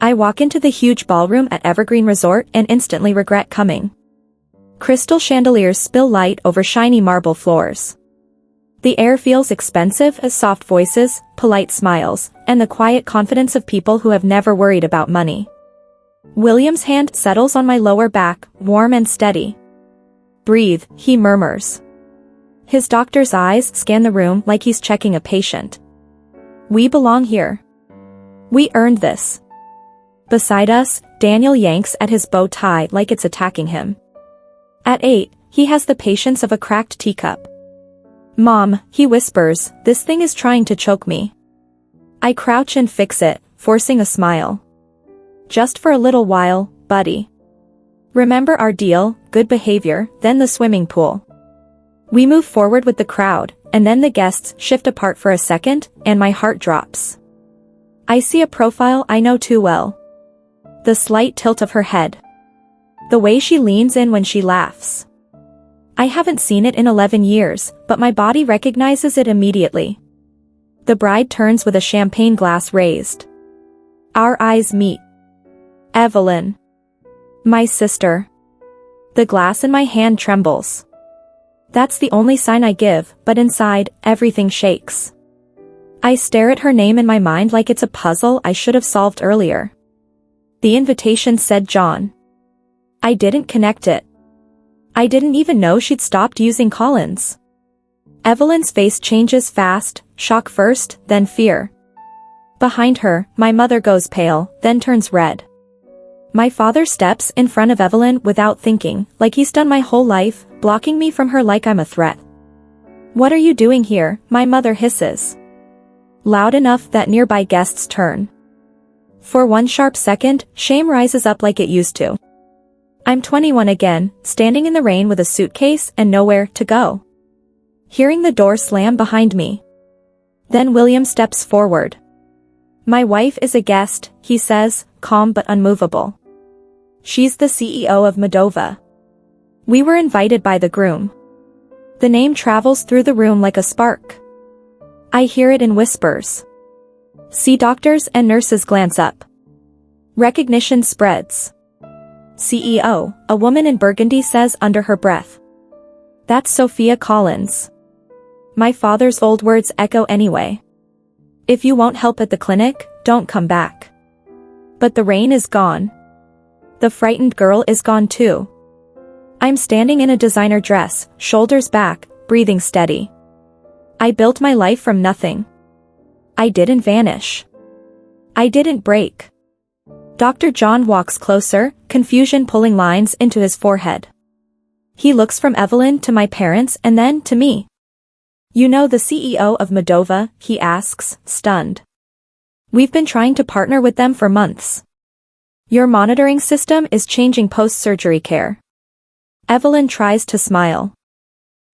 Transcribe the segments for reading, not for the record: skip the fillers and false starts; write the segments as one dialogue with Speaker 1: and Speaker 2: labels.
Speaker 1: I walk into the huge ballroom at Evergreen Resort and instantly regret coming. Crystal chandeliers spill light over shiny marble floors. The air feels expensive as soft voices, polite smiles, and the quiet confidence of people who have never worried about money. William's hand settles on my lower back, warm and steady. "Breathe," he murmurs. His doctor's eyes scan the room like he's checking a patient. "We belong here. We earned this." Beside us, Daniel yanks at his bow tie like it's attacking him. At 8, he has the patience of a cracked teacup. "Mom," he whispers, "this thing is trying to choke me." I crouch and fix it, forcing a smile. "Just for a little while, buddy. Remember our deal, good behavior, then the swimming pool." We move forward with the crowd, and then the guests shift apart for a second, and my heart drops. I see a profile I know too well. The slight tilt of her head. The way she leans in when she laughs. I haven't seen it in 11 years, but my body recognizes it immediately. The bride turns with a champagne glass raised. Our eyes meet. Evelyn. My sister. The glass in my hand trembles. That's the only sign I give, but inside, everything shakes. I stare at her name in my mind like it's a puzzle I should have solved earlier. The invitation said John. I didn't connect it. I didn't even know she'd stopped using Collins. Evelyn's face changes fast, shock first, then fear. Behind her, my mother goes pale, then turns red. My father steps in front of Evelyn without thinking, like he's done my whole life, blocking me from her like I'm a threat. "What are you doing here?" my mother hisses. Loud enough that nearby guests turn. For one sharp second, shame rises up like it used to. I'm 21 again, standing in the rain with a suitcase and nowhere to go. Hearing the door slam behind me. Then William steps forward. "My wife is a guest," he says, calm but unmovable. "She's the CEO of Moldova. We were invited by the groom." The name travels through the room like a spark. I hear it in whispers. See doctors and nurses glance up. Recognition spreads. "CEO," a woman in burgundy says under her breath. "That's Sophia Collins." My father's old words echo anyway. "If you won't help at the clinic, don't come back." But the rain is gone. The frightened girl is gone too. I'm standing in a designer dress, shoulders back, breathing steady. I built my life from nothing. I didn't vanish. I didn't break. Dr. John walks closer, confusion pulling lines into his forehead. He looks from Evelyn to my parents and then to me. "You know the CEO of Moldova?" he asks, stunned. "We've been trying to partner with them for months. Your monitoring system is changing post-surgery care." Evelyn tries to smile.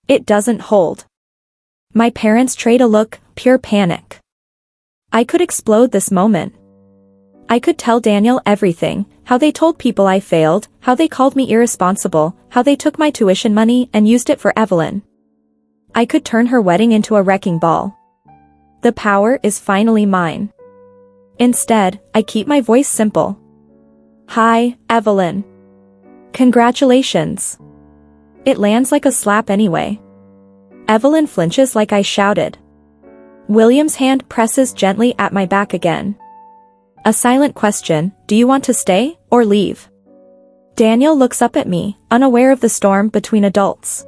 Speaker 1: It doesn't hold. My parents trade a look, pure panic. I could explode this moment. I could tell Daniel everything, how they told people I failed, how they called me irresponsible, how they took my tuition money and used it for Evelyn. I could turn her wedding into a wrecking ball. The power is finally mine. Instead, I keep my voice simple. "Hi, Evelyn. Congratulations." It lands like a slap anyway. Evelyn flinches like I shouted. William's hand presses gently at my back again. A silent question, "Do you want to stay, or leave?" Daniel looks up at me, unaware of the storm between adults.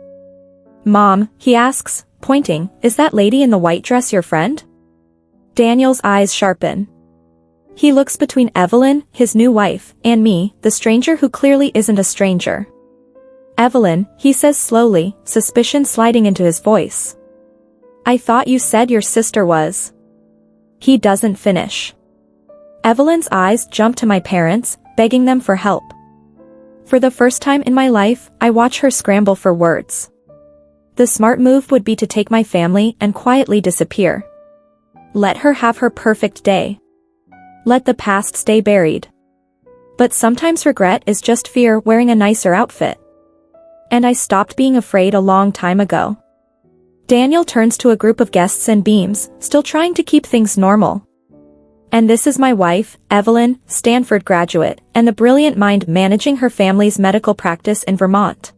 Speaker 1: "Mom," he asks, pointing, "is that lady in the white dress your friend?" Daniel's eyes sharpen. He looks between Evelyn, his new wife, and me, the stranger who clearly isn't a stranger. "Evelyn," he says slowly, suspicion sliding into his voice. "I thought you said your sister was." He doesn't finish. Evelyn's eyes jump to my parents, begging them for help. For the first time in my life, I watch her scramble for words. The smart move would be to take my family and quietly disappear. Let her have her perfect day. Let the past stay buried. But sometimes regret is just fear wearing a nicer outfit. And I stopped being afraid a long time ago. Daniel turns to a group of guests and beams, still trying to keep things normal. And this is my wife, Evelyn, Stanford graduate, and the brilliant mind managing her family's medical practice in Vermont.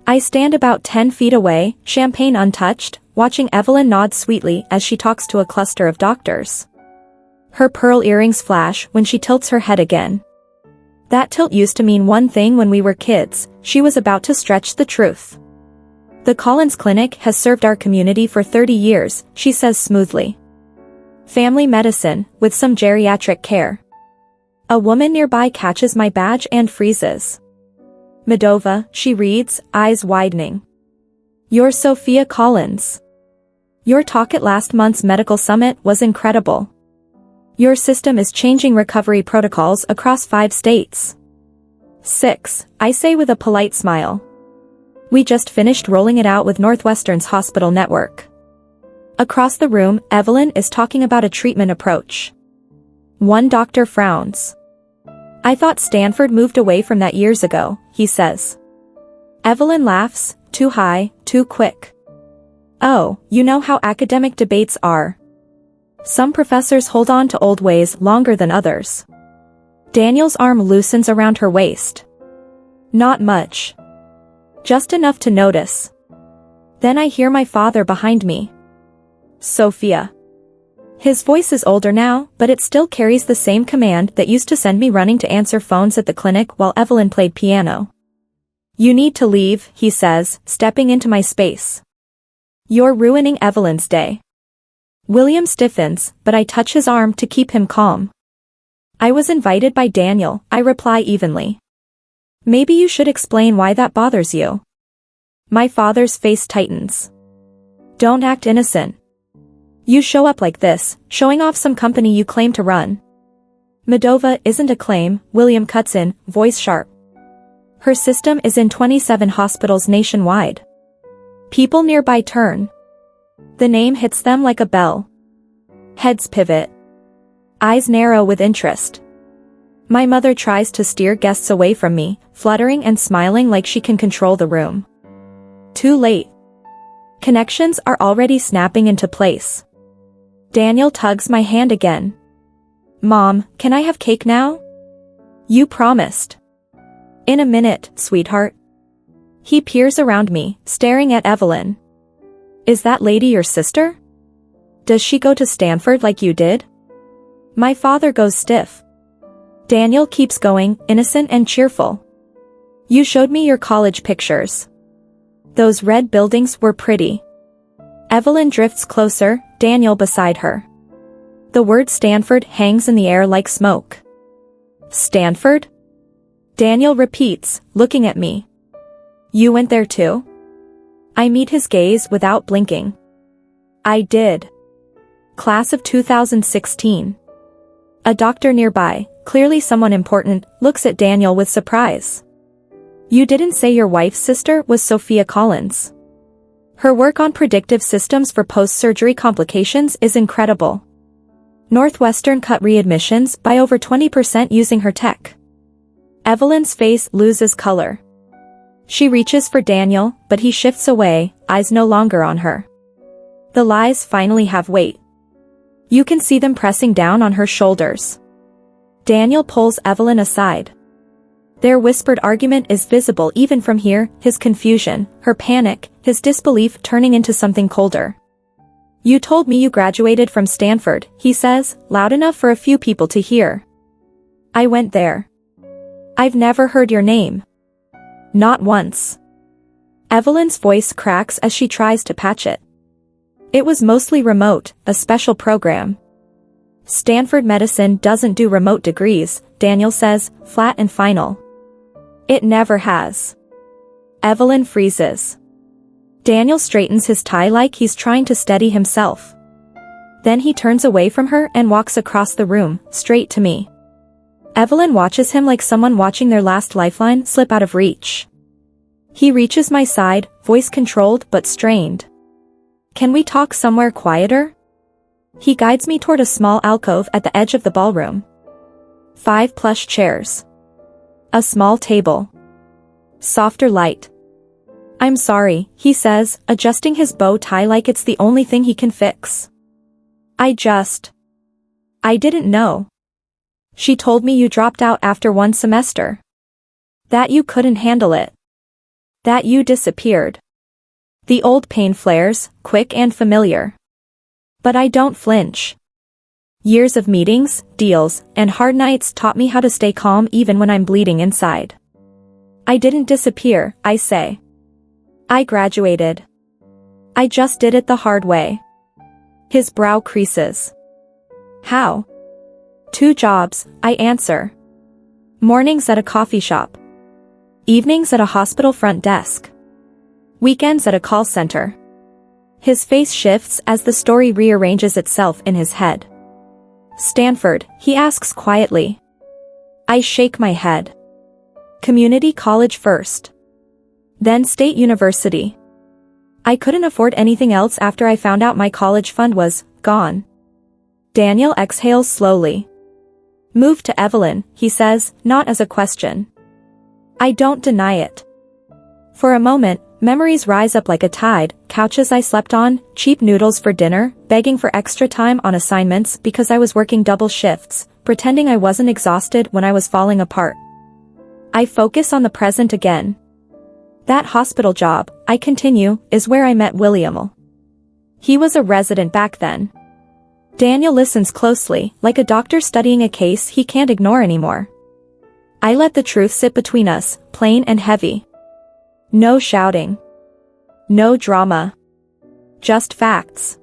Speaker 1: I stand about 10 feet away, champagne untouched, watching Evelyn nod sweetly as she talks to a cluster of doctors. Her pearl earrings flash when she tilts her head again. That tilt used to mean one thing when we were kids. She was about to stretch the truth. The Collins Clinic has served our community for 30 years, she says smoothly. Family medicine, with some geriatric care. A woman nearby catches my badge and freezes. Medova, she reads, eyes widening. You're Sophia Collins. Your talk at last month's medical summit was incredible. Your system is changing recovery protocols across 5 states. 6, I say with a polite smile. We just finished rolling it out with Northwestern's hospital network. Across the room, Evelyn is talking about a treatment approach. One doctor frowns. I thought Stanford moved away from that years ago, he says. Evelyn laughs, too high, too quick. Oh, you know how academic debates are. Some professors hold on to old ways longer than others. Daniel's arm loosens around her waist. Not much. Just enough to notice. Then I hear my father behind me. Sophia. His voice is older now, but it still carries the same command that used to send me running to answer phones at the clinic while Evelyn played piano. You need to leave, he says, stepping into my space. You're ruining Evelyn's day. William stiffens, but I touch his arm to keep him calm. I was invited by Daniel, I reply evenly. Maybe you should explain why that bothers you. My father's face tightens. Don't act innocent. You show up like this, showing off some company you claim to run. Medova isn't a claim, William cuts in, voice sharp. Her system is in 27 hospitals nationwide. People nearby turn. The name hits them like a bell. Heads pivot. Eyes narrow with interest. My mother tries to steer guests away from me, fluttering and smiling like she can control the room. Too late. Connections are already snapping into place. Daniel tugs my hand again. Mom, can I have cake now? You promised. In a minute, sweetheart. He peers around me, staring at Evelyn. Is that lady your sister? Does she go to Stanford like you did? My father goes stiff. Daniel keeps going, innocent and cheerful. You showed me your college pictures. Those red buildings were pretty. Evelyn drifts closer, Daniel beside her. The word Stanford hangs in the air like smoke. Stanford? Daniel repeats, looking at me. You went there too? I meet his gaze without blinking. I did. Class of 2016. A doctor nearby, clearly someone important, looks at Daniel with surprise. You didn't say your wife's sister was Sophia Collins. Her work on predictive systems for post-surgery complications is incredible. Northwestern cut readmissions by over 20% using her tech. Evelyn's face loses color. She reaches for Daniel, but he shifts away, eyes no longer on her. The lies finally have weight. You can see them pressing down on her shoulders. Daniel pulls Evelyn aside. Their whispered argument is visible even from here, his confusion, her panic, his disbelief turning into something colder. You told me you graduated from Stanford, he says, loud enough for a few people to hear. I went there. I've never heard your name. Not once. Evelyn's voice cracks as she tries to patch it. It was mostly remote, a special program. Stanford medicine doesn't do remote degrees, Daniel says, flat and final. It never has. Evelyn freezes. Daniel straightens his tie like he's trying to steady himself. Then he turns away from her and walks across the room, straight to me. Evelyn watches him like someone watching their last lifeline slip out of reach. He reaches my side, voice controlled but strained. Can we talk somewhere quieter? He guides me toward a small alcove at the edge of the ballroom. 5 plush chairs. A small table. Softer light. I'm sorry, he says, adjusting his bow tie like it's the only thing he can fix. I I didn't know. She told me you dropped out after one semester. That you couldn't handle it. That you disappeared. The old pain flares, quick and familiar. But I don't flinch. Years of meetings, deals, and hard nights taught me how to stay calm even when I'm bleeding inside. I didn't disappear, I say. I graduated. I just did it the hard way. His brow creases. How? 2 jobs, I answer. Mornings at a coffee shop. Evenings at a hospital front desk. Weekends at a call center. His face shifts as the story rearranges itself in his head. Stanford, he asks quietly. I shake my head. Community college first. Then State University. I couldn't afford anything else after I found out my college fund was gone. Daniel exhales slowly. Move to Evelyn, he says, not as a question. I don't deny it. For a moment, memories rise up like a tide, couches I slept on, cheap noodles for dinner, begging for extra time on assignments because I was working double shifts, pretending I wasn't exhausted when I was falling apart. I focus on the present again. That hospital job, I continue, is where I met William. He was a resident back then. Daniel listens closely, like a doctor studying a case he can't ignore anymore. I let the truth sit between us, plain and heavy. No shouting. No drama. Just facts.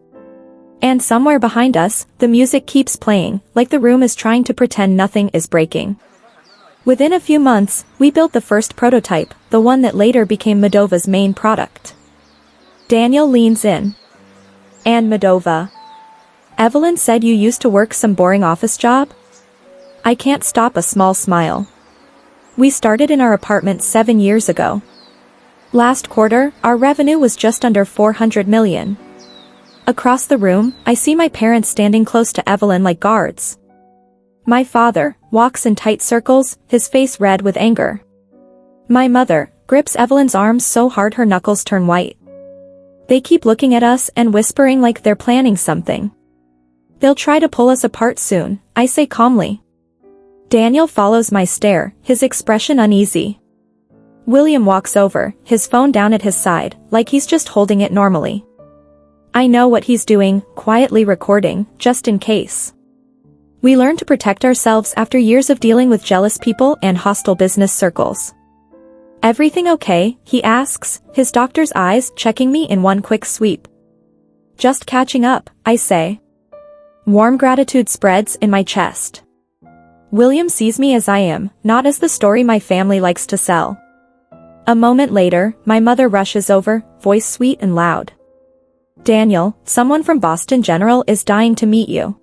Speaker 1: And somewhere behind us, the music keeps playing, like the room is trying to pretend nothing is breaking. Within a few months, we built the first prototype, the one that later became Modova's main product. Daniel leans in. And Modova. Evelyn said you used to work some boring office job? I can't stop a small smile. We started in our apartment 7 years ago. Last quarter, our revenue was just under 400 million. Across the room, I see my parents standing close to Evelyn like guards. My father walks in tight circles, his face red with anger. My mother grips Evelyn's arms so hard her knuckles turn white. They keep looking at us and whispering like they're planning something. They'll try to pull us apart soon, I say calmly. Daniel follows my stare, his expression uneasy. William walks over, his phone down at his side, like he's just holding it normally. I know what he's doing, quietly recording, just in case. We learn to protect ourselves after years of dealing with jealous people and hostile business circles. Everything okay? He asks, his doctor's eyes checking me in one quick sweep. Just catching up, I say. Warm gratitude spreads in my chest. William sees me as I am, not as the story my family likes to sell. A moment later, my mother rushes over, voice sweet and loud. Daniel, someone from Boston General is dying to meet you.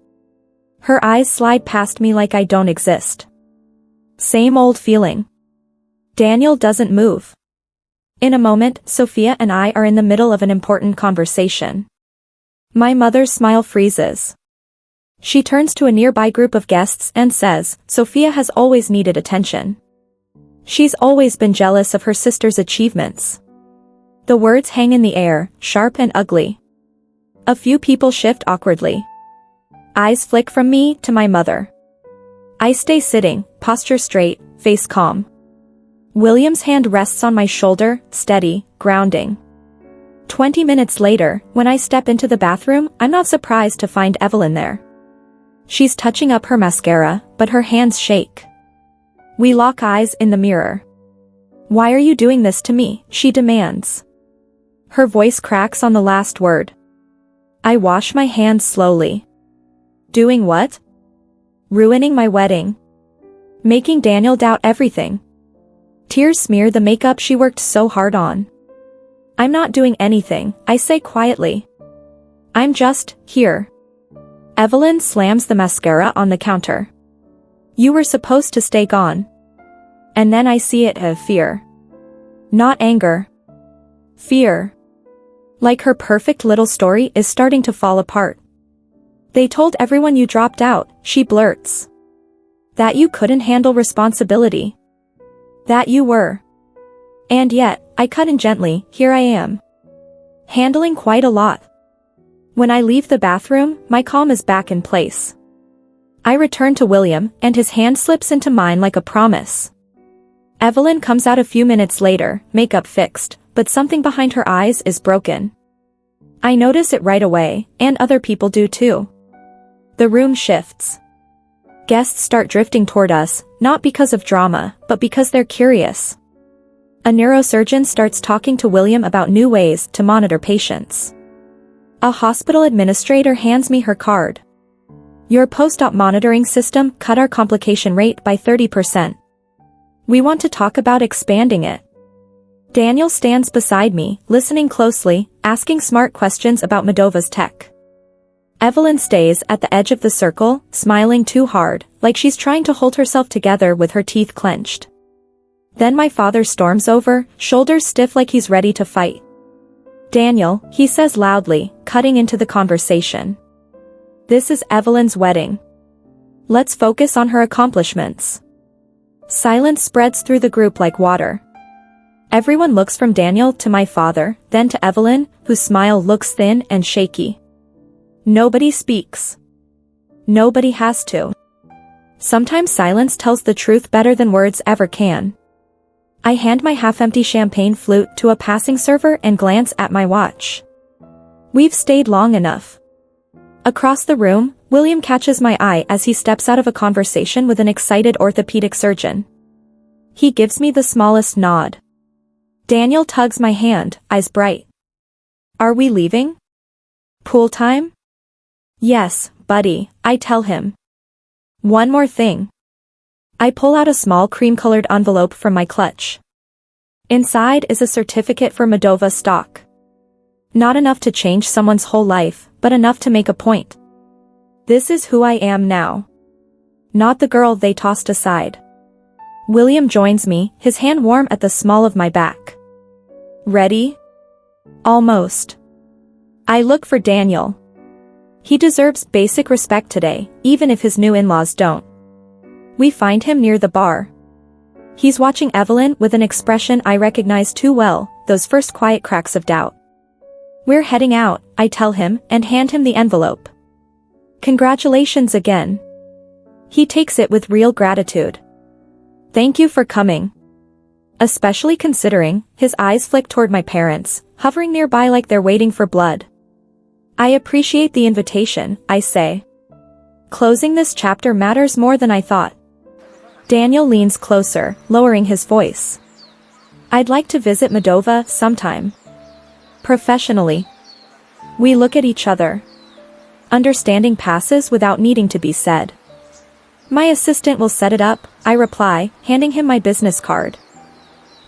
Speaker 1: Her eyes slide past me like I don't exist. Same old feeling. Daniel doesn't move. In a moment, Sophia and I are in the middle of an important conversation. My mother's smile freezes. She turns to a nearby group of guests and says, Sophia has always needed attention. She's always been jealous of her sister's achievements. The words hang in the air, sharp and ugly. A few people shift awkwardly. Eyes flick from me to my mother. I stay sitting, posture straight, face calm. William's hand rests on my shoulder, steady, grounding. 20 minutes later, when I step into the bathroom, I'm not surprised to find Evelyn there. She's touching up her mascara, but her hands shake. We lock eyes in the mirror. Why are you doing this to me? She demands. Her voice cracks on the last word. I wash my hands slowly. Doing what? Ruining my wedding. Making Daniel doubt everything. Tears smear the makeup she worked so hard on. I'm not doing anything, I say quietly. I'm just here. Evelyn slams the mascara on the counter. You were supposed to stay gone. And then I see it as fear. Not anger. Fear. Like her perfect little story is starting to fall apart. They told everyone you dropped out, she blurts. That you couldn't handle responsibility. That you were. And yet, I cut in gently, here I am. Handling quite a lot. When I leave the bathroom, my calm is back in place. I return to William, and his hand slips into mine like a promise. Evelyn comes out a few minutes later, makeup fixed, but something behind her eyes is broken. I notice it right away, and other people do too. The room shifts. Guests start drifting toward us, not because of drama, but because they're curious. A neurosurgeon starts talking to William about new ways to monitor patients. A hospital administrator hands me her card. Your post-op monitoring system cut our complication rate by 30%. We want to talk about expanding it. Daniel stands beside me, listening closely, asking smart questions about Modova's tech. Evelyn stays at the edge of the circle, smiling too hard, like she's trying to hold herself together with her teeth clenched. Then my father storms over, shoulders stiff like he's ready to fight. Daniel, he says loudly, cutting into the conversation. This is Evelyn's wedding. Let's focus on her accomplishments. Silence spreads through the group like water. Everyone looks from Daniel to my father, then to Evelyn, whose smile looks thin and shaky. Nobody speaks. Nobody has to. Sometimes silence tells the truth better than words ever can. I hand my half-empty champagne flute to a passing server and glance at my watch. We've stayed long enough. Across the room, William catches my eye as he steps out of a conversation with an excited orthopedic surgeon. He gives me the smallest nod. Daniel tugs my hand, eyes bright. Are we leaving? Pool time? Yes, buddy, I tell him. One more thing. I pull out a small cream-colored envelope from my clutch. Inside is a certificate for Modova stock. Not enough to change someone's whole life, but enough to make a point. This is who I am now. Not the girl they tossed aside. William joins me, his hand warm at the small of my back. Ready? Almost. I look for Daniel. He deserves basic respect today, even if his new in-laws don't. We find him near the bar. He's watching Evelyn with an expression I recognize too well, those first quiet cracks of doubt. We're heading out, I tell him, and hand him the envelope. Congratulations again. He takes it with real gratitude. Thank you for coming. Especially considering, his eyes flick toward my parents, hovering nearby like they're waiting for blood. I appreciate the invitation, I say. Closing this chapter matters more than I thought. Daniel leans closer, lowering his voice. I'd like to visit Modova sometime. Professionally. We look at each other. Understanding passes without needing to be said. My assistant will set it up, I reply, handing him my business card.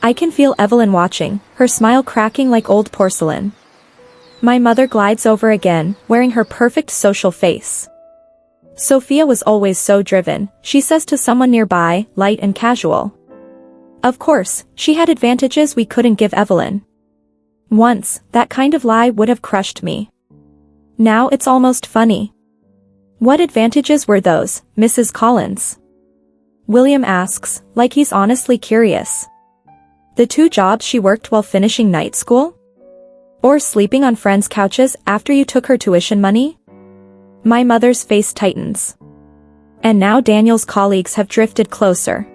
Speaker 1: I can feel Evelyn watching, her smile cracking like old porcelain. My mother glides over again, wearing her perfect social face. Sophia was always so driven, she says to someone nearby, light and casual. Of course, she had advantages we couldn't give Evelyn. Once, that kind of lie would have crushed me. Now it's almost funny. What advantages were those, Mrs. Collins? William asks, like he's honestly curious. The 2 jobs she worked while finishing night school? Or sleeping on friends' couches after you took her tuition money? My mother's face tightens. And now Daniel's colleagues have drifted closer.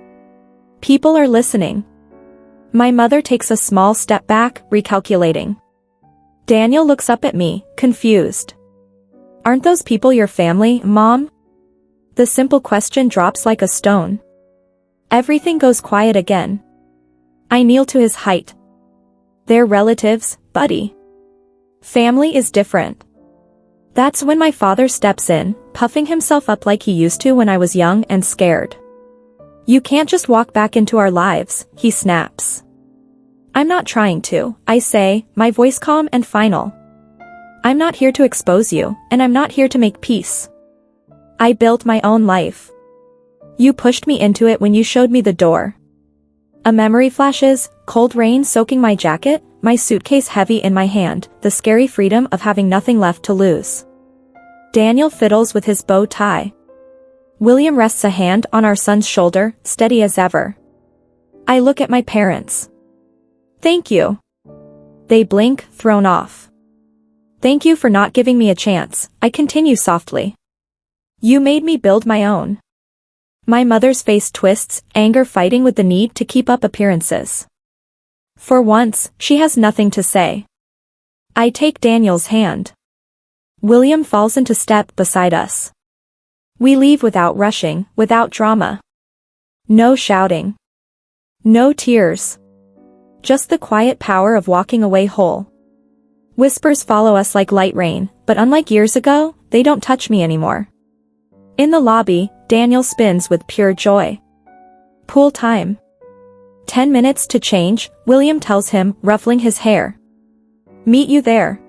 Speaker 1: People are listening. My mother takes a small step back, recalculating. Daniel looks up at me, confused. Aren't those people your family, Mom? The simple question drops like a stone. Everything goes quiet again. I kneel to his height. They're relatives, buddy. Family is different. That's when my father steps in, puffing himself up like he used to when I was young and scared. You can't just walk back into our lives, he snaps. I'm not trying to, I say, my voice calm and final. I'm not here to expose you, and I'm not here to make peace. I built my own life. You pushed me into it when you showed me the door. A memory flashes, cold rain soaking my jacket, my suitcase heavy in my hand, the scary freedom of having nothing left to lose. Daniel fiddles with his bow tie. William rests a hand on our son's shoulder, steady as ever. I look at my parents. Thank you. They blink, thrown off. Thank you for not giving me a chance, I continue softly. You made me build my own. My mother's face twists, anger fighting with the need to keep up appearances. For once, she has nothing to say. I take Daniel's hand. William falls into step beside us. We leave without rushing, without drama. No shouting. No tears. Just the quiet power of walking away whole. Whispers follow us like light rain, but unlike years ago, they don't touch me anymore. In the lobby, Daniel spins with pure joy. Pool time. 10 minutes to change, William tells him, ruffling his hair. Meet you there.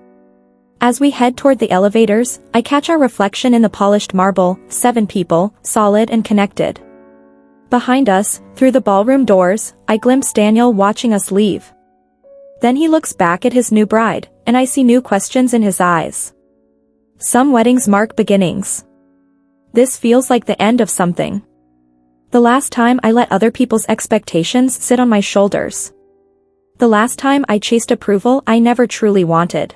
Speaker 1: As we head toward the elevators, I catch our reflection in the polished marble, 7 people, solid and connected. Behind us, through the ballroom doors, I glimpse Daniel watching us leave. Then he looks back at his new bride, and I see new questions in his eyes. Some weddings mark beginnings. This feels like the end of something. The last time I let other people's expectations sit on my shoulders. The last time I chased approval I never truly wanted.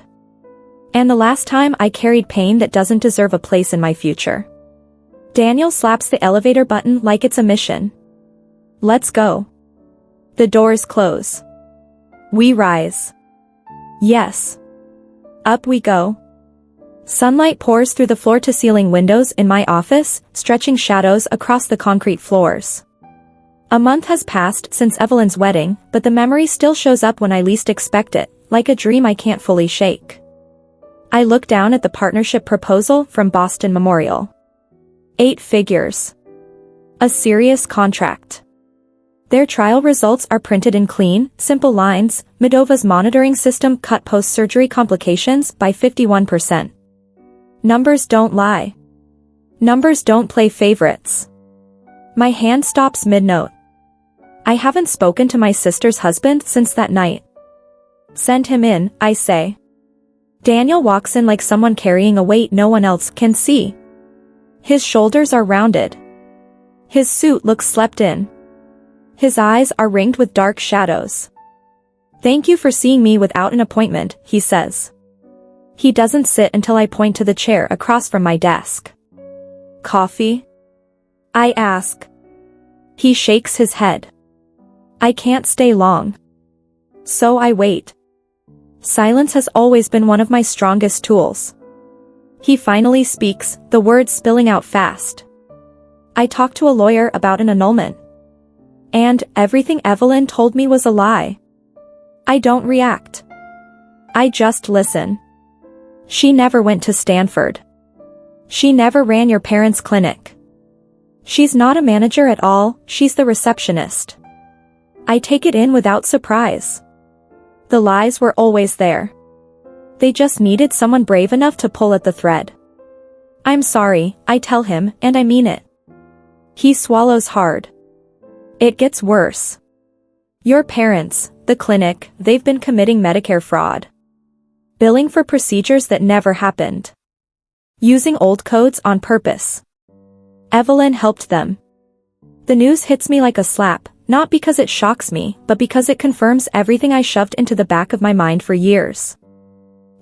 Speaker 1: And the last time I carried pain that doesn't deserve a place in my future. Daniel slaps the elevator button like it's a mission. Let's go. The doors close. We rise. Yes. Up we go. Sunlight pours through the floor-to-ceiling windows in my office, stretching shadows across the concrete floors. A month has passed since Evelyn's wedding, but the memory still shows up when I least expect it, like a dream I can't fully shake. I look down at the partnership proposal from Boston Memorial. 8 figures. A serious contract. Their trial results are printed in clean, simple lines. Medova's monitoring system cut post-surgery complications by 51%. Numbers don't lie. Numbers don't play favorites. My hand stops mid-note. I haven't spoken to my sister's husband since that night. Send him in, I say. Daniel walks in like someone carrying a weight no one else can see. His shoulders are rounded. His suit looks slept in. His eyes are ringed with dark shadows. Thank you for seeing me without an appointment, he says. He doesn't sit until I point to the chair across from my desk. Coffee? I ask. He shakes his head. I can't stay long. So I wait. Silence has always been one of my strongest tools. He finally speaks, the words spilling out fast. I talked to a lawyer about an annulment. And everything Evelyn told me was a lie. I don't react. I just listen. She never went to Stanford. She never ran your parents' clinic. She's not a manager at all, she's the receptionist. I take it in without surprise. The lies were always there. They just needed someone brave enough to pull at the thread. I'm sorry, I tell him, and I mean it. He swallows hard. It gets worse. Your parents, the clinic, they've been committing Medicare fraud. Billing for procedures that never happened. Using old codes on purpose. Evelyn helped them. The news hits me like a slap, not because it shocks me, but because it confirms everything I shoved into the back of my mind for years.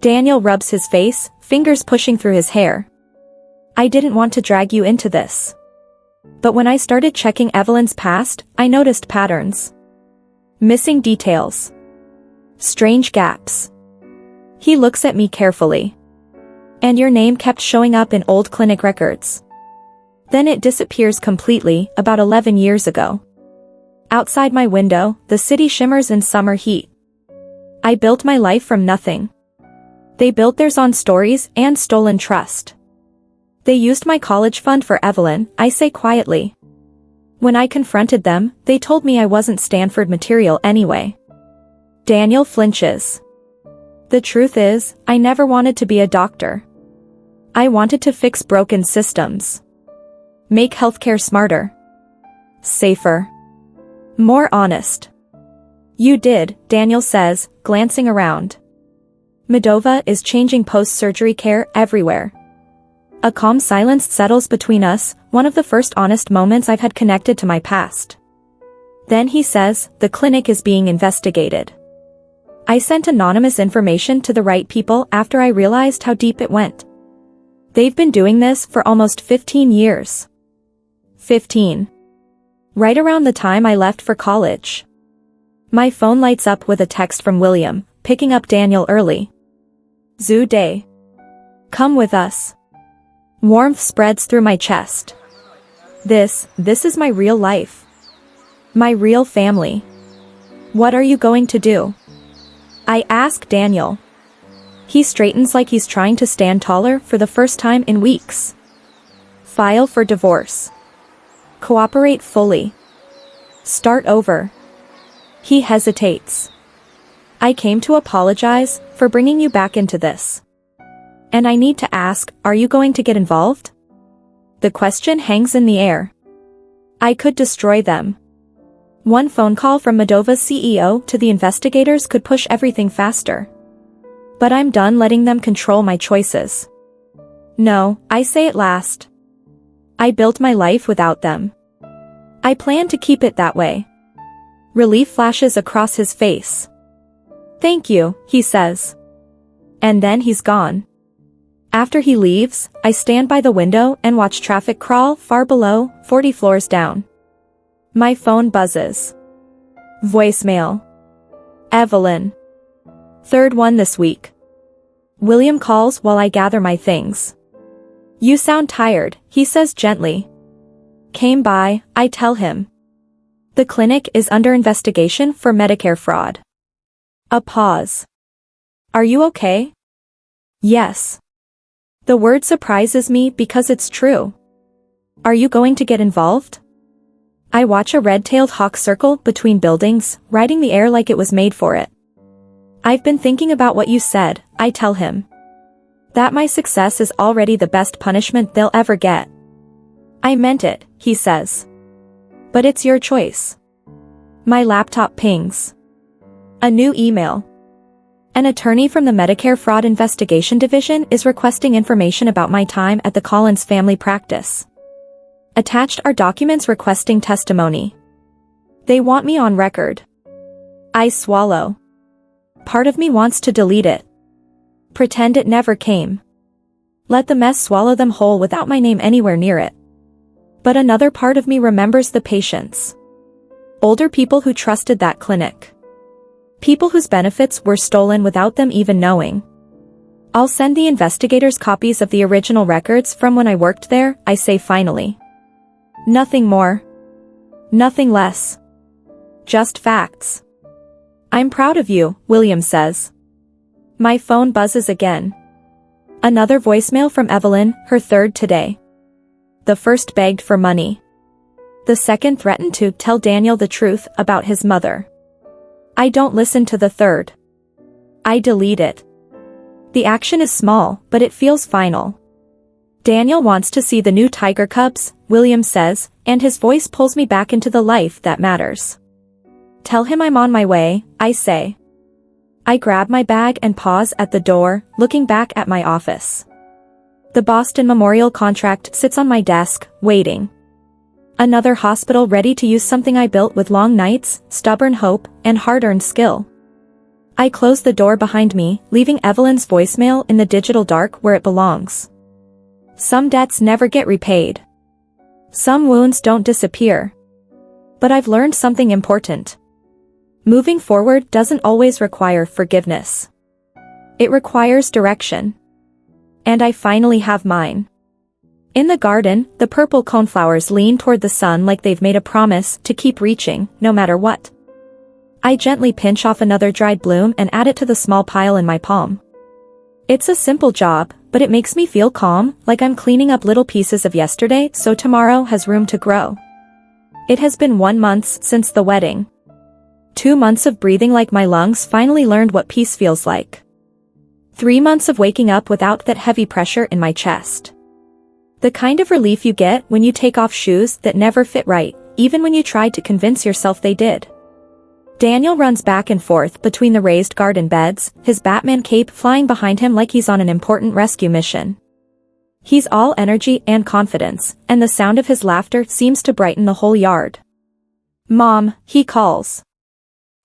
Speaker 1: Daniel rubs his face, fingers pushing through his hair. I didn't want to drag you into this. But when I started checking Evelyn's past, I noticed patterns. Missing details. Strange gaps. He looks at me carefully. And your name kept showing up in old clinic records. Then it disappears completely, about 11 years ago. Outside my window, the city shimmers in summer heat. I built my life from nothing. They built theirs on stories and stolen trust. They used my college fund for Evelyn, I say quietly. When I confronted them, they told me I wasn't Stanford material anyway. Daniel flinches. The truth is, I never wanted to be a doctor. I wanted to fix broken systems. Make healthcare smarter. Safer. More honest. You did, Daniel says, glancing around. Medova is changing post-surgery care everywhere. A calm silence settles between us, one of the first honest moments I've had connected to my past. Then he says, the clinic is being investigated. I sent anonymous information to the right people after I realized how deep it went. They've been doing this for almost 15 years. 15. Right around the time I left for college. My phone lights up with a text from William, picking up Daniel early. Zoo day. Come with us. Warmth spreads through my chest. This is my real life. My real family. What are you going to do? I ask Daniel. He straightens like he's trying to stand taller for the first time in weeks. File for divorce. Cooperate fully. Start over. He hesitates. I came to apologize for bringing you back into this. And I need to ask, are you going to get involved? The question hangs in the air. I could destroy them. One phone call from Moldova's CEO to the investigators could push everything faster. But I'm done letting them control my choices. No, I say at last. I built my life without them. I plan to keep it that way. Relief flashes across his face. Thank you, he says. And then he's gone. After he leaves, I stand by the window and watch traffic crawl far below, 40 floors down. My phone buzzes. Voicemail. Evelyn. Third one this week. William calls while I gather my things. You sound tired, he says gently. Came by, I tell him. The clinic is under investigation for Medicare fraud. A pause. Are you okay? Yes. The word surprises me because it's true. Are you going to get involved? I watch a red-tailed hawk circle between buildings, riding the air like it was made for it. I've been thinking about what you said, I tell him. That my success is already the best punishment they'll ever get. I meant it, he says. But it's your choice. My laptop pings. A new email. An attorney from the Medicare Fraud Investigation Division is requesting information about my time at the Collins family practice. Attached are documents requesting testimony. They want me on record. I swallow. Part of me wants to delete it. Pretend it never came. Let the mess swallow them whole without my name anywhere near it. But another part of me remembers the patients. Older people who trusted that clinic. People whose benefits were stolen without them even knowing. I'll send the investigators copies of the original records from when I worked there, I say finally. Nothing more. Nothing less. Just facts. I'm proud of you, William says. My phone buzzes again. Another voicemail from Evelyn, her third today. The first begged for money. The second threatened to tell Daniel the truth about his mother. I don't listen to the third. I delete it. The action is small, but it feels final. Daniel wants to see the new tiger cubs, William says, and his voice pulls me back into the life that matters. Tell him I'm on my way, I say. I grab my bag and pause at the door, looking back at my office. The Boston Memorial contract sits on my desk, waiting. Another hospital ready to use something I built with long nights, stubborn hope, and hard-earned skill. I close the door behind me, leaving Evelyn's voicemail in the digital dark where it belongs. Some debts never get repaid. Some wounds don't disappear. But I've learned something important. Moving forward doesn't always require forgiveness. It requires direction. And I finally have mine. In the garden, the purple coneflowers lean toward the sun like they've made a promise to keep reaching, no matter what. I gently pinch off another dried bloom and add it to the small pile in my palm. It's a simple job, but it makes me feel calm, like I'm cleaning up little pieces of yesterday so tomorrow has room to grow. It has been 1 month since the wedding. 2 months of breathing like my lungs finally learned what peace feels like. 3 months of waking up without that heavy pressure in my chest. The kind of relief you get when you take off shoes that never fit right, even when you tried to convince yourself they did. Daniel runs back and forth between the raised garden beds, his Batman cape flying behind him like he's on an important rescue mission. He's all energy and confidence, and the sound of his laughter seems to brighten the whole yard. Mom, he calls.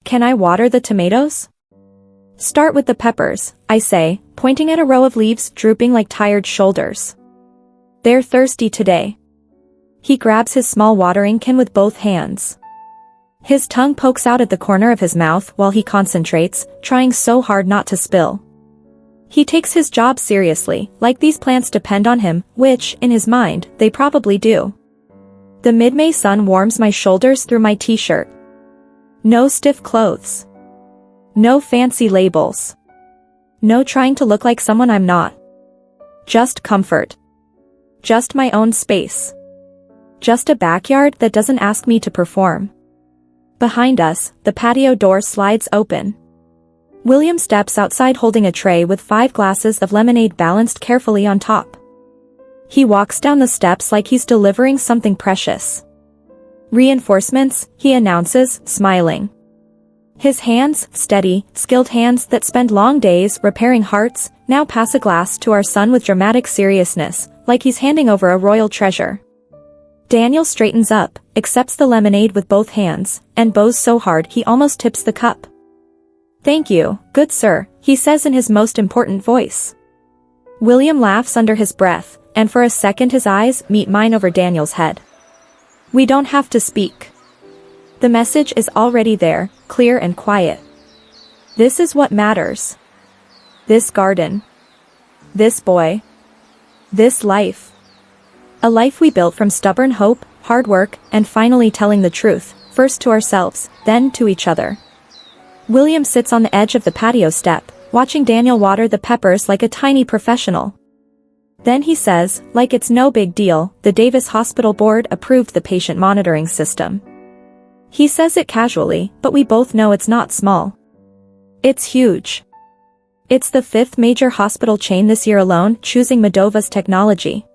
Speaker 1: Can I water the tomatoes? Start with the peppers, I say, pointing at a row of leaves drooping like tired shoulders. They're thirsty today. He grabs his small watering can with both hands. His tongue pokes out at the corner of his mouth while he concentrates, trying so hard not to spill. He takes his job seriously, like these plants depend on him, which, in his mind, they probably do. The mid-May sun warms my shoulders through my t-shirt. No stiff clothes. No fancy labels. No trying to look like someone I'm not. Just comfort. Just my own space. Just a backyard that doesn't ask me to perform. Behind us, the patio door slides open. William steps outside holding a tray with 5 glasses of lemonade balanced carefully on top. He walks down the steps like he's delivering something precious. Reinforcements, he announces, smiling. His hands, steady, skilled hands that spend long days repairing hearts, now pass a glass to our son with dramatic seriousness, like he's handing over a royal treasure. Daniel straightens up, accepts the lemonade with both hands, and bows so hard he almost tips the cup. "Thank you, good sir," he says in his most important voice. William laughs under his breath, and for a second his eyes meet mine over Daniel's head. We don't have to speak. The message is already there, clear and quiet. This is what matters. This garden. This boy. This life. A life we built from stubborn hope, hard work, and finally telling the truth, first to ourselves, then to each other. William sits on the edge of the patio step, watching Daniel water the peppers like a tiny professional. Then he says, like it's no big deal, the Davis Hospital Board approved the patient monitoring system. He says it casually, but we both know it's not small. It's huge. It's the 5th major hospital chain this year alone choosing Modova's technology.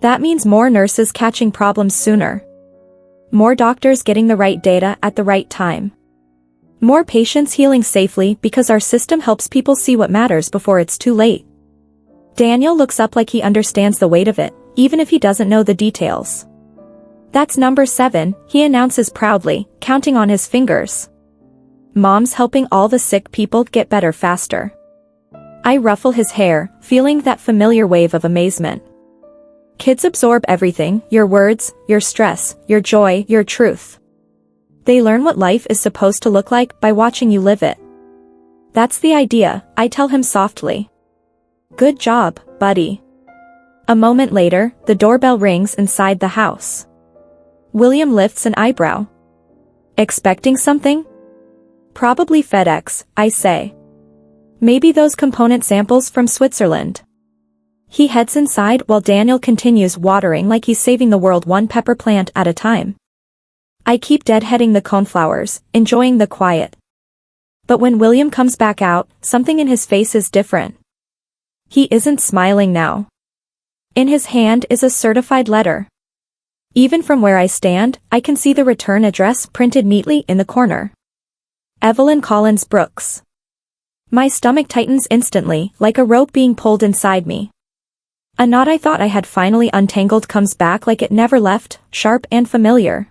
Speaker 1: That means more nurses catching problems sooner. More doctors getting the right data at the right time. More patients healing safely because our system helps people see what matters before it's too late. Daniel looks up like he understands the weight of it, even if he doesn't know the details. That's number 7, he announces proudly, counting on his fingers. Mom's helping all the sick people get better faster. I ruffle his hair, feeling that familiar wave of amazement. Kids absorb everything, your words, your stress, your joy, your truth. They learn what life is supposed to look like by watching you live it. That's the idea, I tell him softly. Good job, buddy. A moment later, the doorbell rings inside the house. William lifts an eyebrow. Expecting something? Probably FedEx, I say. Maybe those component samples from Switzerland. He heads inside while Daniel continues watering like he's saving the world one pepper plant at a time. I keep deadheading the coneflowers, enjoying the quiet. But when William comes back out, something in his face is different. He isn't smiling now. In his hand is a certified letter. Even from where I stand, I can see the return address printed neatly in the corner. Evelyn Collins Brooks. My stomach tightens instantly, like a rope being pulled inside me. A knot I thought I had finally untangled comes back like it never left, sharp and familiar.